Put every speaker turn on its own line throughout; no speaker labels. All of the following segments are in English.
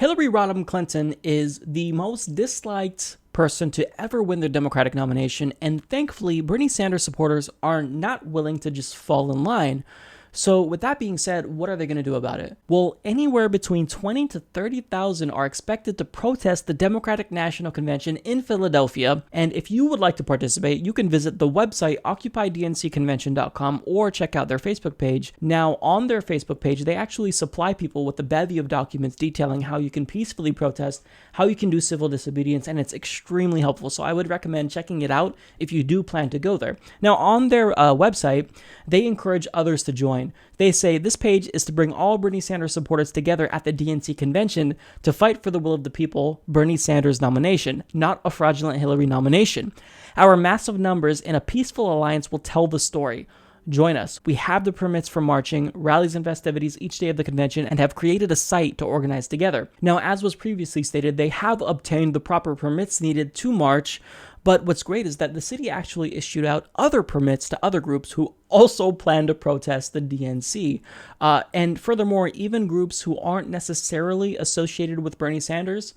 Hillary Rodham Clinton is the most disliked person to ever win the Democratic nomination, and thankfully, Bernie Sanders supporters are not willing to just fall in line. So with that being said, what are they going to do about it? Well, anywhere between 20 to 30,000 are expected to protest the Democratic National Convention in Philadelphia. And if you would like to participate, you can visit the website occupydncconvention.com or check out their Facebook page. Now, on their Facebook page, they actually supply people with a bevy of documents detailing how you can peacefully protest, how you can do civil disobedience, and it's extremely helpful. So I would recommend checking it out if you do plan to go there. Now, on their website, they encourage others to join. They say this page is to bring all Bernie Sanders supporters together at the DNC convention to fight for the will of the people, Bernie Sanders nomination, not a fraudulent Hillary nomination. Our massive numbers in a peaceful alliance will tell the story. Join us. We have the permits for marching, rallies, and festivities each day of the convention and have created a site to organize together. Now, as was previously stated, they have obtained the proper permits needed to march, but what's great is that the city actually issued out other permits to other groups who also plan to protest the DNC. And furthermore, even groups who aren't necessarily associated with Bernie Sanders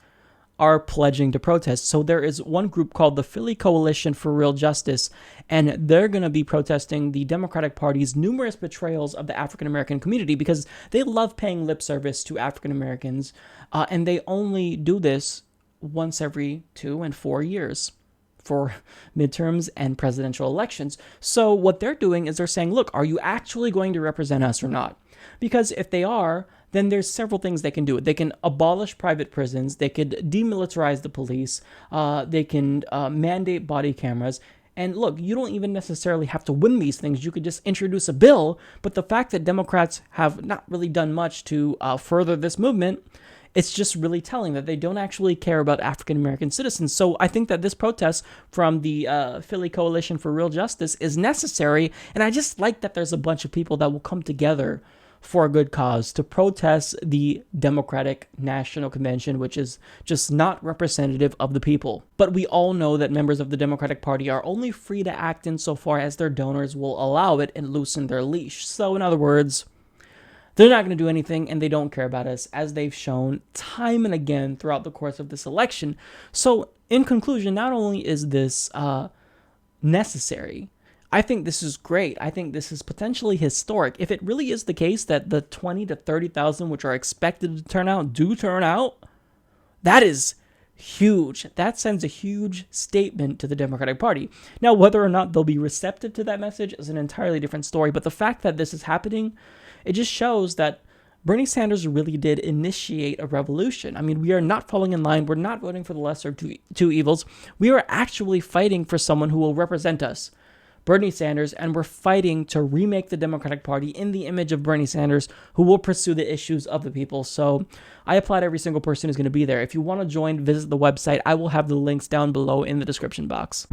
are pledging to protest. So there is one group called the Philly Coalition for Real Justice, and they're going to be protesting the Democratic Party's numerous betrayals of the African American community because they love paying lip service to African Americans, and they only do this once every 2 and 4 years for midterms and presidential elections. So what they're doing is they're saying, look, are you actually going to represent us or not? Because if they are, then there's several things they can do. They can abolish private prisons. They could demilitarize the police. They can mandate body cameras. And look, you don't even necessarily have to win these things. You could just introduce a bill. But the fact that Democrats have not really done much to further this movement, it's just really telling that they don't actually care about African American citizens. So I think that this protest from the Philly Coalition for Real Justice is necessary. And I just like that there's a bunch of people that will come together for a good cause to protest the Democratic National Convention, which is just not representative of the people. But we all know that members of the Democratic Party are only free to act insofar as their donors will allow it and loosen their leash. So in other words, they're not going to do anything, and they don't care about us, as they've shown time and again throughout the course of this election. So, in conclusion, not only is this necessary, I think this is great. I think this is potentially historic. If it really is the case that the 20 to 30,000 which are expected to turn out do turn out, that is huge. That sends a huge statement to the Democratic Party. Now, whether or not they'll be receptive to that message is an entirely different story, but the fact that this is happening, it just shows that Bernie Sanders really did initiate a revolution. I mean, we are not falling in line. We're not voting for the lesser of two evils. We are actually fighting for someone who will represent us, Bernie Sanders, and we're fighting to remake the Democratic Party in the image of Bernie Sanders, who will pursue the issues of the people. So I applaud every single person who's going to be there. If you want to join, visit the website. I will have the links down below in the description box.